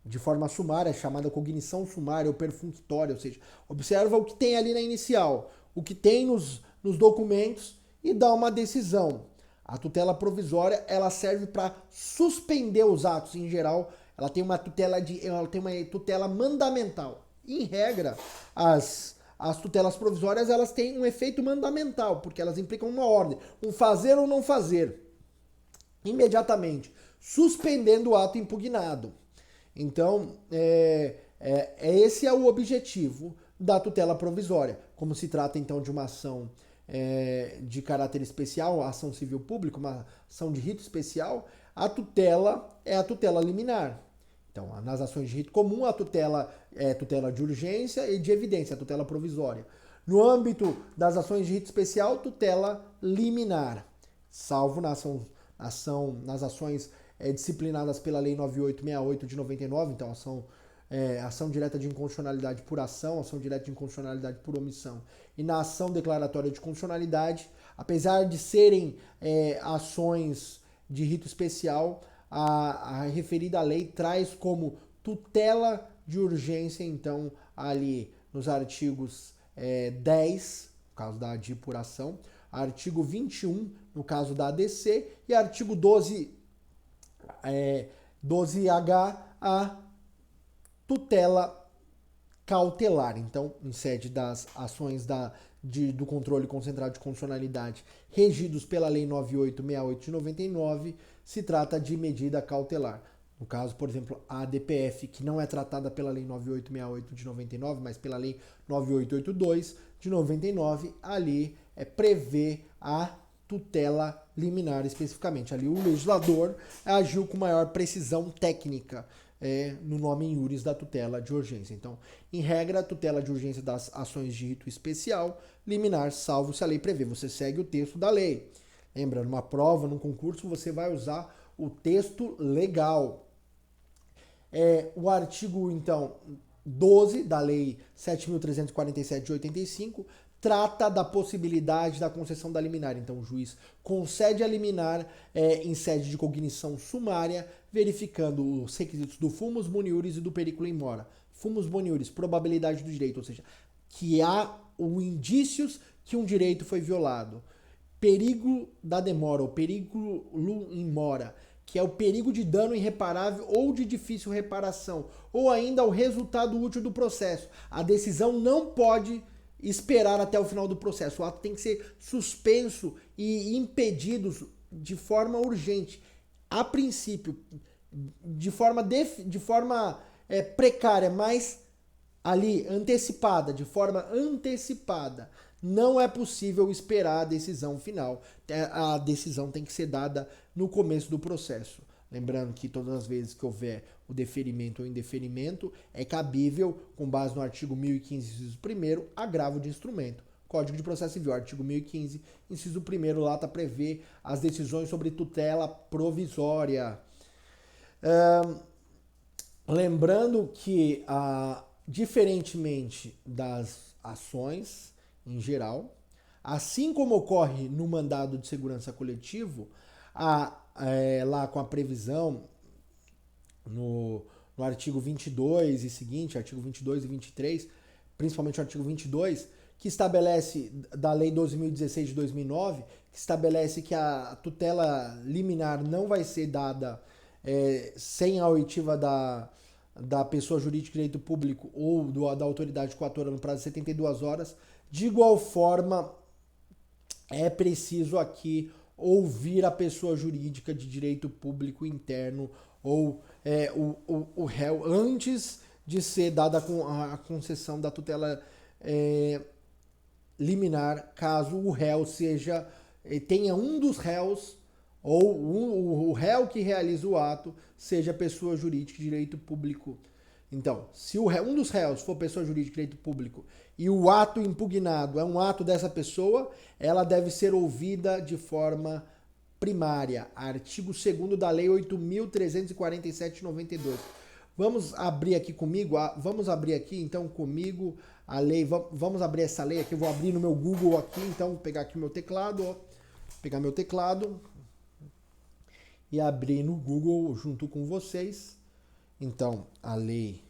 de forma sumária, chamada cognição sumária ou perfunctória, ou seja, observa o que tem ali na inicial, o que tem nos documentos e dá uma decisão. A tutela provisória, ela serve para suspender os atos em geral, ela tem uma tutela mandamental. Em regra, as tutelas provisórias, elas têm um efeito mandamental, porque elas implicam uma ordem, um fazer ou não fazer, imediatamente, suspendendo o ato impugnado. Então, esse é o objetivo da tutela provisória. Como se trata, então, de uma ação de caráter especial, a ação civil pública, uma ação de rito especial, a tutela é a tutela liminar. Então, nas ações de rito comum, a tutela é tutela de urgência e de evidência, a tutela provisória. No âmbito das ações de rito especial, tutela liminar, salvo nas ações disciplinadas pela Lei 9868 de 99, então ação direta de inconstitucionalidade por ação, ação direta de inconstitucionalidade por omissão. E na ação declaratória de constitucionalidade, apesar de serem ações de rito especial, a referida lei traz como tutela de urgência, então, ali nos artigos 10, no caso da ADI por ação, artigo 21, no caso da ADC, e artigo 12H, a tutela cautelar. Então, em sede das ações do controle concentrado de constitucionalidade regidos pela Lei 9868 de 99, se trata de medida cautelar. No caso, por exemplo, a ADPF, que não é tratada pela Lei 9868 de 99, mas pela Lei 9882 de 99, ali prevê a tutela liminar especificamente. Ali o legislador agiu com maior precisão técnica no nome in iuris da tutela de urgência. Então, em regra, a tutela de urgência das ações de rito especial, liminar, salvo se a lei prevê. Você segue o texto da lei. Lembra, numa prova, num concurso, você vai usar o texto legal. O artigo, então, 12 da Lei 7.347 de 85 trata da possibilidade da concessão da liminar. Então, o juiz concede a liminar em sede de cognição sumária, verificando os requisitos do fumus boniuris e do periculum in mora. Fumus boniuris, probabilidade do direito, ou seja, que há indícios que um direito foi violado. Perigo da demora, ou periculum in mora, que é o perigo de dano irreparável ou de difícil reparação, ou ainda o resultado útil do processo. A decisão não pode esperar até o final do processo. O ato tem que ser suspenso e impedido de forma urgente, a princípio, de forma precária, mas ali antecipada, de forma antecipada. Não é possível esperar a decisão final. A decisão tem que ser dada no começo do processo. Lembrando que todas as vezes que houver o deferimento ou indeferimento, é cabível, com base no artigo 1015, inciso 1º, agravo de instrumento. Código de Processo Civil, artigo 1015, inciso 1º, lá está prevê as decisões sobre tutela provisória. Lembrando que, diferentemente das ações em geral, assim como ocorre no mandado de segurança coletivo, lá com a previsão no artigo 22 e seguinte, artigo 22 e 23, principalmente o artigo 22, que estabelece, da Lei 12.016 de 2009, que estabelece que a tutela liminar não vai ser dada sem a oitiva da pessoa jurídica de direito público ou da autoridade coatora no prazo de 72 horas. De igual forma, é preciso aqui ouvir a pessoa jurídica de direito público interno ou o réu antes de ser dada a concessão da tutela liminar, caso o réu tenha um dos réus ou o réu que realiza o ato seja pessoa jurídica de direito público. Então, se um dos réus for pessoa jurídica de direito público e o ato impugnado é um ato dessa pessoa, ela deve ser ouvida de forma primária. Artigo 2º da Lei 8.347 de 92. Vamos abrir aqui comigo, então comigo a lei, vamos abrir essa lei aqui, eu vou abrir no meu Google aqui, então vou pegar aqui o meu teclado, pegar meu teclado e abrir no Google junto com vocês. Então, a lei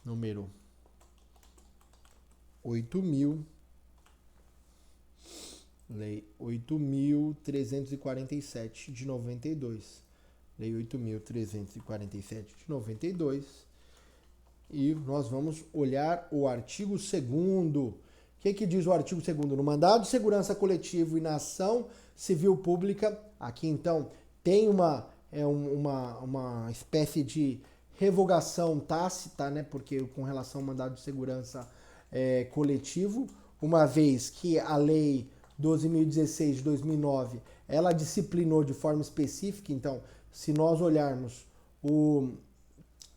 número 8.347 de 92. Lei 8.347 de 92. E nós vamos olhar o artigo 2º. O que diz o artigo 2º? No mandado de segurança coletivo e na ação civil pública, aqui então tem uma espécie de revogação tácita, né? Porque com relação ao mandado de segurança coletivo, uma vez que a lei 12.016 de 2009, ela disciplinou de forma específica. Então, se nós olharmos o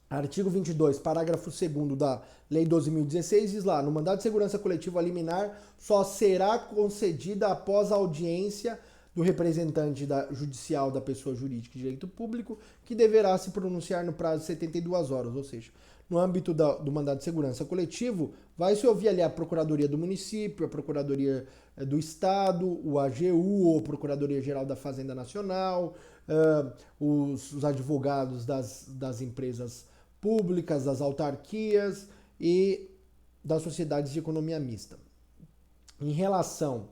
artigo 22, parágrafo 2º da lei 12.016, diz lá, no mandado de segurança coletiva liminar só será concedida após a audiência do representante judicial da pessoa jurídica de direito público, que deverá se pronunciar no prazo de 72 horas, ou seja, no âmbito do mandado de segurança coletivo, vai se ouvir ali a Procuradoria do Município, a Procuradoria do Estado, o AGU, ou Procuradoria-Geral da Fazenda Nacional, os advogados das empresas públicas, das autarquias e das sociedades de economia mista. Em relação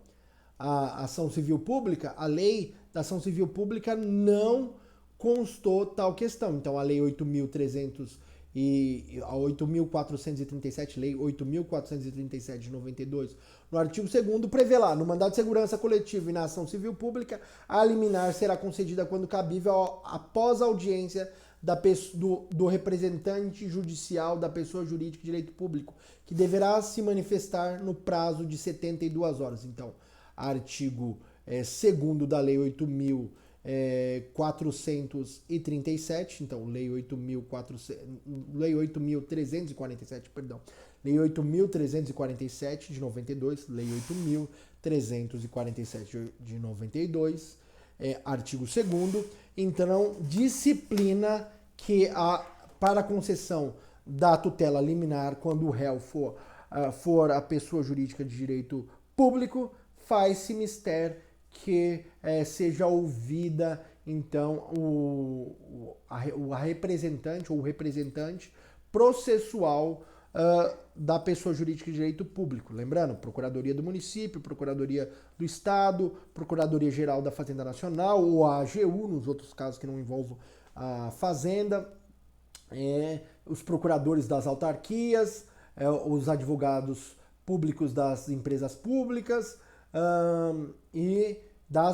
à ação civil pública, a lei da ação civil pública não constou tal questão. Então, a lei 8.437, lei 8.437 de 92, no artigo 2º, prevê lá, no mandado de segurança coletivo e na ação civil pública, a liminar será concedida quando cabível após a audiência do representante judicial da pessoa jurídica de direito público, que deverá se manifestar no prazo de 72 horas. Então, artigo 2º da lei 8.437, então lei 8.347, perdão, lei 8.347 de 92, lei 8.347 de 92, artigo 2º, então disciplina que para a concessão da tutela liminar, quando o réu for a pessoa jurídica de direito público, faz-se mister que seja ouvida, então, a representante ou o representante processual da pessoa jurídica de direito público. Lembrando, Procuradoria do Município, Procuradoria do Estado, Procuradoria-Geral da Fazenda Nacional, ou a AGU, nos outros casos que não envolvam a Fazenda, os procuradores das autarquias, os advogados públicos das empresas públicas, e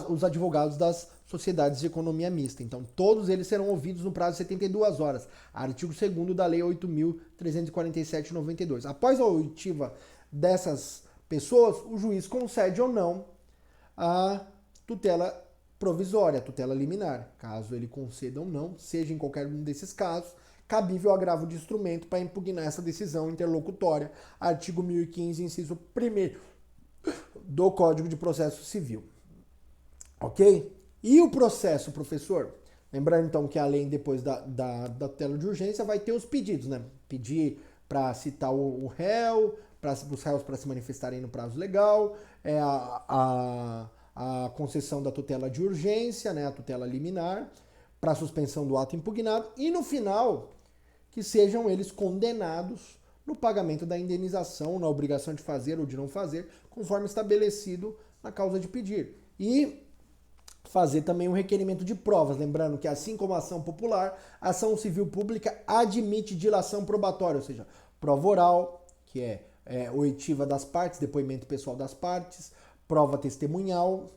os advogados das sociedades de economia mista. Então, todos eles serão ouvidos no prazo de 72 horas. Artigo 2º da Lei 8.347 de 92. Após a oitiva dessas pessoas, o juiz concede ou não a tutela provisória, tutela liminar. Caso ele conceda ou não, seja em qualquer um desses casos, cabível o agravo de instrumento para impugnar essa decisão interlocutória. Artigo 1015, inciso 1º do Código de Processo Civil. Ok? E o processo, professor? Lembrando então que além depois da tutela de urgência vai ter os pedidos, né? Pedir para citar o réu, para os réus para se manifestarem no prazo legal, a concessão da tutela de urgência, né? A tutela liminar, para suspensão do ato impugnado e no final que sejam eles condenados no pagamento da indenização, na obrigação de fazer ou de não fazer, conforme estabelecido na causa de pedir. E fazer também um requerimento de provas, lembrando que assim como a ação popular, a ação civil pública admite dilação probatória, ou seja, prova oral, que é oitiva das partes, depoimento pessoal das partes, prova testemunhal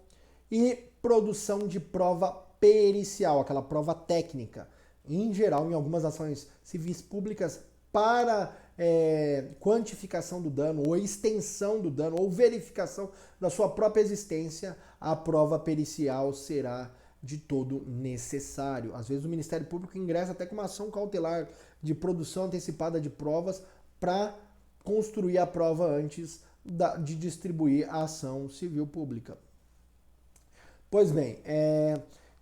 e produção de prova pericial, aquela prova técnica, em geral em algumas ações civis públicas para quantificação do dano, ou extensão do dano, ou verificação da sua própria existência, a prova pericial será de todo necessário. Às vezes o Ministério Público ingressa até com uma ação cautelar de produção antecipada de provas para construir a prova antes de distribuir a ação civil pública. Pois bem,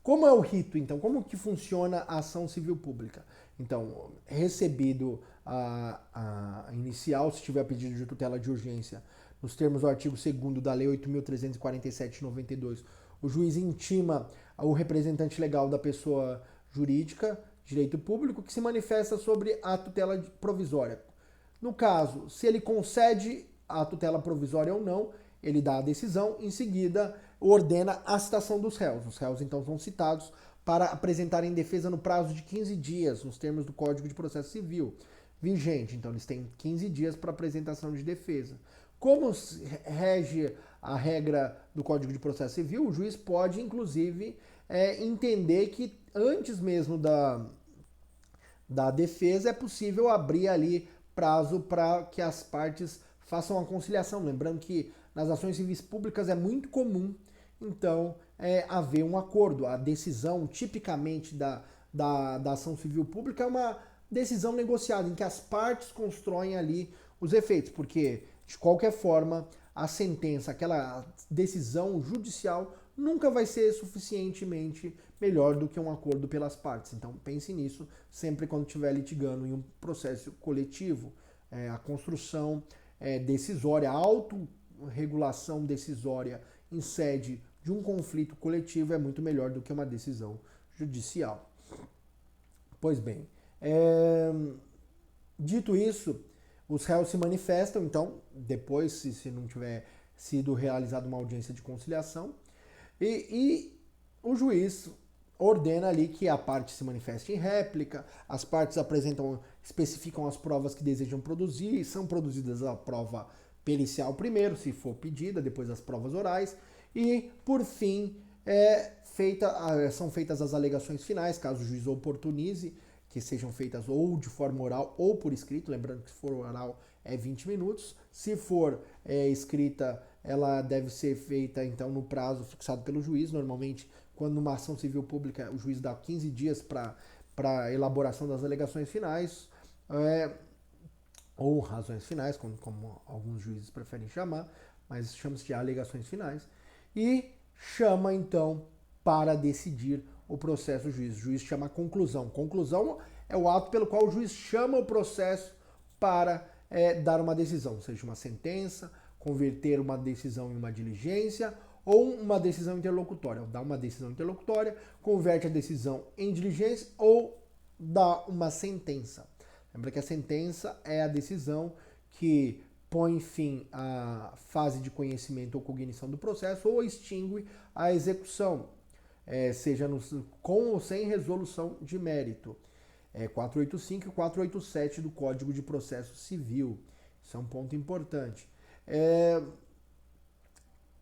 como é o rito, então? Como que funciona a ação civil pública? Então, recebido a inicial, se tiver pedido de tutela de urgência, nos termos do artigo 2º da Lei 8.347 de 92, o juiz intima o representante legal da pessoa jurídica, direito público, que se manifesta sobre a tutela provisória. No caso, se ele concede a tutela provisória ou não, ele dá a decisão, em seguida ordena a citação dos réus. Os réus, então, são citados para apresentarem defesa no prazo de 15 dias, nos termos do Código de Processo Civil vigente. Então, eles têm 15 dias para apresentação de defesa. Como rege a regra do Código de Processo Civil, o juiz pode, inclusive, entender que antes mesmo da defesa é possível abrir ali prazo para que as partes façam a conciliação. Lembrando que nas ações civis públicas é muito comum, então, haver um acordo. A decisão, tipicamente, da ação civil pública é uma decisão negociada, em que as partes constroem ali os efeitos, porque, de qualquer forma, a sentença, aquela decisão judicial, nunca vai ser suficientemente melhor do que um acordo pelas partes. Então, pense nisso sempre quando estiver litigando em um processo coletivo. A construção decisória, a autorregulação decisória em sede de um conflito coletivo é muito melhor do que uma decisão judicial. Pois bem, dito isso, os réus se manifestam, então, depois, se não tiver sido realizada uma audiência de conciliação, e o juiz ordena ali que a parte se manifeste em réplica, as partes especificam as provas que desejam produzir, são produzidas a prova pericial primeiro, se for pedida, depois as provas orais, e, por fim, são feitas as alegações finais, caso o juiz oportunize, que sejam feitas ou de forma oral ou por escrito, lembrando que se for oral é 20 minutos, se for escrita, ela deve ser feita, então, no prazo fixado pelo juiz. Normalmente, quando numa ação civil pública, o juiz dá 15 dias para elaboração das alegações finais, ou razões finais, como alguns juízes preferem chamar, mas chama-se de alegações finais, e chama, então, para decidir o processo o juiz. O juiz chama a conclusão. Conclusão é o ato pelo qual o juiz chama o processo para dar uma decisão, seja uma sentença, converter uma decisão em uma diligência ou uma decisão interlocutória. Dá uma decisão interlocutória, converte a decisão em diligência ou dá uma sentença. Lembra que a sentença é a decisão que põe fim à fase de conhecimento ou cognição do processo ou extingue a execução, seja com ou sem resolução de mérito. 485 e 487 do Código de Processo Civil. Isso é um ponto importante.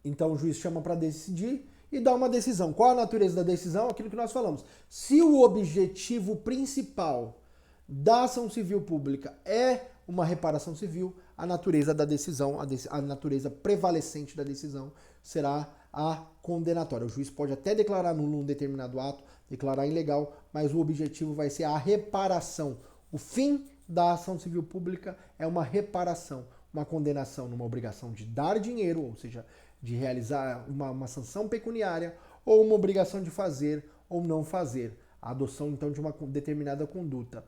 Então o juiz chama para decidir e dá uma decisão. Qual a natureza da decisão? Aquilo que nós falamos. Se o objetivo principal da ação civil pública é uma reparação civil, a natureza da decisão, a natureza prevalecente da decisão será a condenatória. O juiz pode até declarar nulo um determinado ato, declarar ilegal, mas o objetivo vai ser a reparação. O fim da ação civil pública é uma reparação, uma condenação numa obrigação de dar dinheiro, ou seja, de realizar uma sanção pecuniária, ou uma obrigação de fazer ou não fazer. A adoção, então, de uma determinada conduta.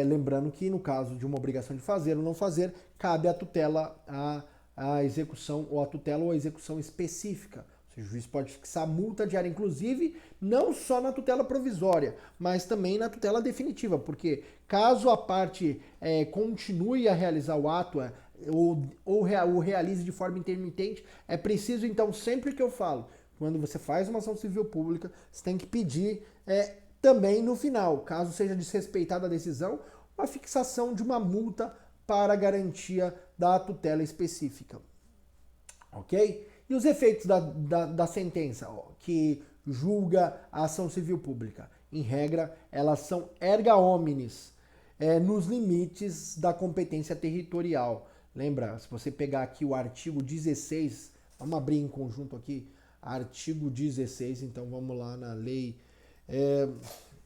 Lembrando que, no caso de uma obrigação de fazer ou não fazer, cabe a tutela, a execução, ou a tutela ou a execução específica. O juiz pode fixar multa diária, inclusive, não só na tutela provisória, mas também na tutela definitiva, porque caso a parte continue a realizar o ato ou realize de forma intermitente, é preciso, então, sempre que eu falo, quando você faz uma ação civil pública, você tem que pedir também no final, caso seja desrespeitada a decisão, uma fixação de uma multa para garantia da tutela específica. Ok? E os efeitos da sentença que julga a ação civil pública? Em regra, elas são erga omnes, nos limites da competência territorial. Lembra, se você pegar aqui o artigo 16, vamos abrir em conjunto aqui, artigo 16, então vamos lá na lei.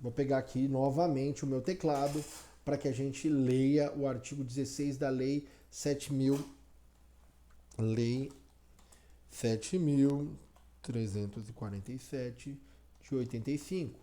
Vou pegar aqui novamente o meu teclado para que a gente leia o artigo 16 da Lei 7.347 de 85.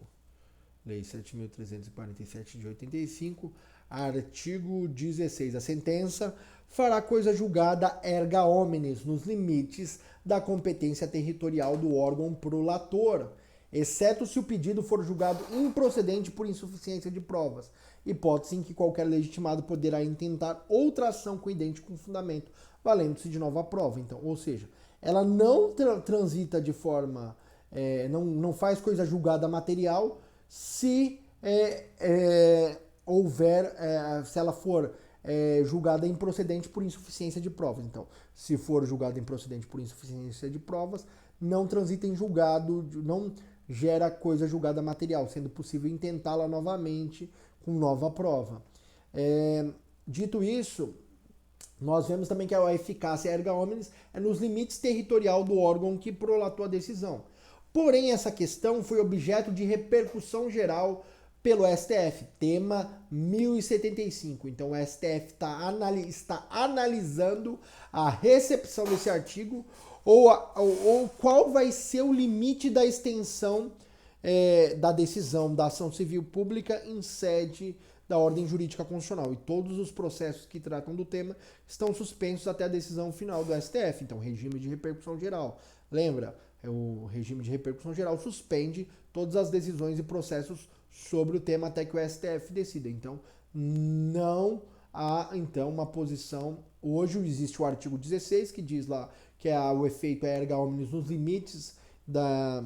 Lei 7.347 de 85, artigo 16. A sentença fará coisa julgada erga omnes, nos limites da competência territorial do órgão prolator, exceto se o pedido for julgado improcedente por insuficiência de provas, hipótese em que qualquer legitimado poderá intentar outra ação com idêntico fundamento, valendo-se de nova prova. Então, ou seja, ela não transita de forma, não faz coisa julgada material se se ela for julgada improcedente por insuficiência de provas. Então, se for julgada improcedente por insuficiência de provas, não transita em julgado, não gera coisa julgada material, sendo possível intentá-la novamente com nova prova. Dito isso, nós vemos também que a eficácia erga omnes é nos limites territorial do órgão que prolatou a decisão. Porém, essa questão foi objeto de repercussão geral pelo STF, tema 1075. Então, o STF está analisando a recepção desse artigo ou qual vai ser o limite da extensão da decisão da ação civil pública em sede da ordem jurídica constitucional. E todos os processos que tratam do tema estão suspensos até a decisão final do STF. Então, regime de repercussão geral. Lembra? O regime de repercussão geral suspende todas as decisões e processos sobre o tema até que o STF decida. Então, não há então uma posição. Hoje existe o artigo 16 que diz lá que o efeito é erga omnes nos limites da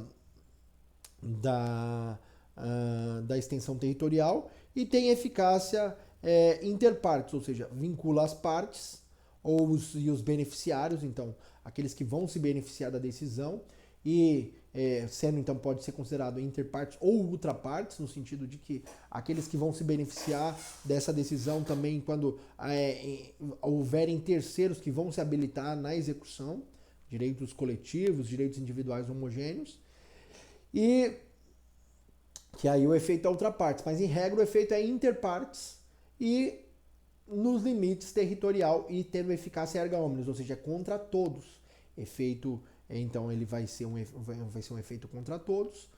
extensão territorial e tem eficácia interpartes, ou seja, vincula as partes e os beneficiários, então aqueles que vão se beneficiar da decisão e sendo então pode ser considerado interpartes ou ultrapartes, no sentido de que aqueles que vão se beneficiar dessa decisão também quando houverem terceiros que vão se habilitar na execução, direitos coletivos, direitos individuais homogêneos, e que aí o efeito é ultrapartes, mas em regra o efeito é interpartes e nos limites territorial e tendo eficácia erga omnes, ou seja, é contra todos. Efeito, então ele vai ser um efeito contra todos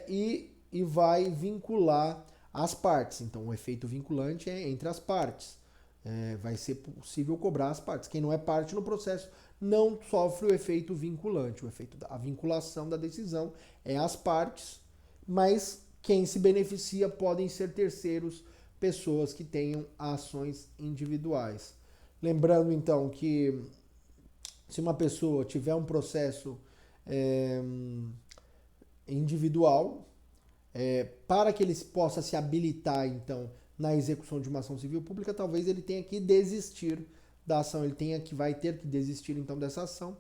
e vai vincular as partes. Então o efeito vinculante é entre as partes. Vai ser possível cobrar as partes. Quem não é parte no processo não sofre o efeito vinculante. A vinculação da decisão é as partes, mas quem se beneficia podem ser terceiros, pessoas que tenham ações individuais. Lembrando então que se uma pessoa tiver um processo individual, para que ele possa se habilitar então na execução de uma ação civil pública, talvez ele tenha que desistir da ação, vai ter que desistir então dessa ação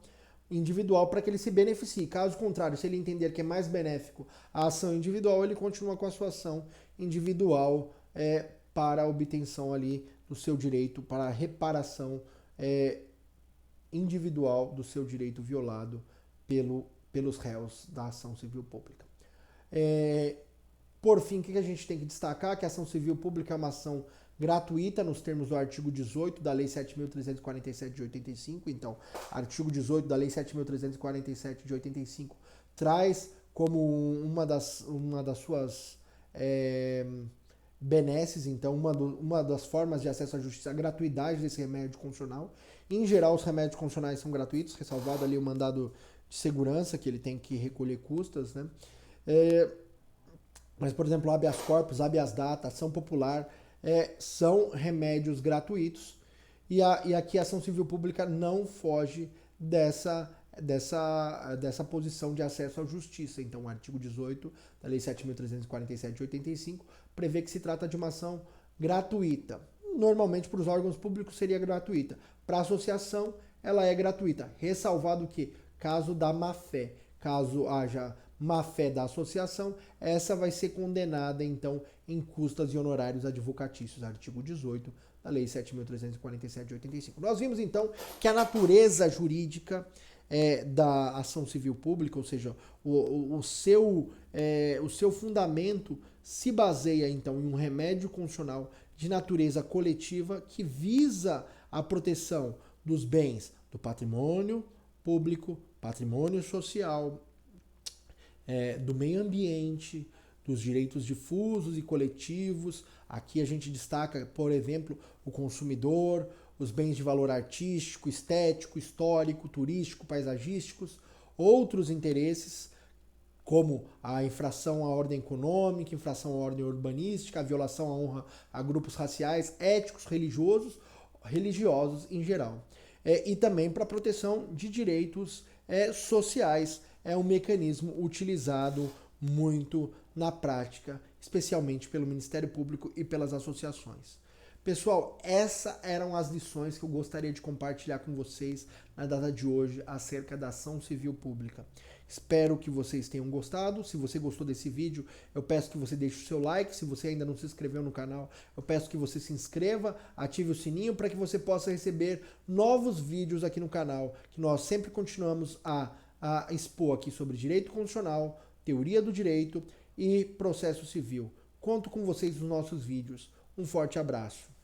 individual para que ele se beneficie. Caso contrário, se ele entender que é mais benéfico a ação individual, ele continua com a sua ação individual para a obtenção ali do seu direito, para a reparação individual do seu direito violado pelos réus da ação civil pública. Por fim, o que a gente tem que destacar? Que a ação civil pública é uma ação gratuita nos termos do artigo 18 da Lei 7.347 de 85. Então, artigo 18 da Lei 7.347 de 85 traz como uma das suas benesses, então, uma das formas de acesso à justiça, a gratuidade desse remédio constitucional. Em geral, os remédios constitucionais são gratuitos, ressalvado ali o mandado de segurança, que ele tem que recolher custas, né? Mas, por exemplo, habeas corpus, habeas data, ação popular, são remédios gratuitos. E aqui a ação civil pública não foge dessa posição de acesso à justiça. Então, o artigo 18 da Lei 7.347 de 85 prevê que se trata de uma ação gratuita. Normalmente, para os órgãos públicos, seria gratuita. Para a associação, ela é gratuita. Ressalvado que, caso da má-fé, caso haja má-fé da associação, essa vai ser condenada, então, em custas e honorários advocatícios. Artigo 18 da Lei 7.347 de 85. Nós vimos, então, que a natureza jurídica da ação civil pública, ou seja, o seu fundamento se baseia, então, em um remédio constitucional de natureza coletiva que visa a proteção dos bens do patrimônio público, patrimônio social, do meio ambiente, dos direitos difusos e coletivos. Aqui a gente destaca, por exemplo, o consumidor, os bens de valor artístico, estético, histórico, turístico, paisagísticos, outros interesses, como a infração à ordem econômica, infração à ordem urbanística, a violação à honra a grupos raciais, étnicos, religiosos em geral. E também para a proteção de direitos sociais. É um mecanismo utilizado muito na prática, especialmente pelo Ministério Público e pelas associações. Pessoal, essas eram as lições que eu gostaria de compartilhar com vocês na data de hoje acerca da ação civil pública. Espero que vocês tenham gostado. Se você gostou desse vídeo, eu peço que você deixe o seu like. Se você ainda não se inscreveu no canal, eu peço que você se inscreva, ative o sininho para que você possa receber novos vídeos aqui no canal, que nós sempre continuamos a expor aqui sobre direito constitucional, teoria do direito e processo civil. Conto com vocês nos nossos vídeos. Um forte abraço.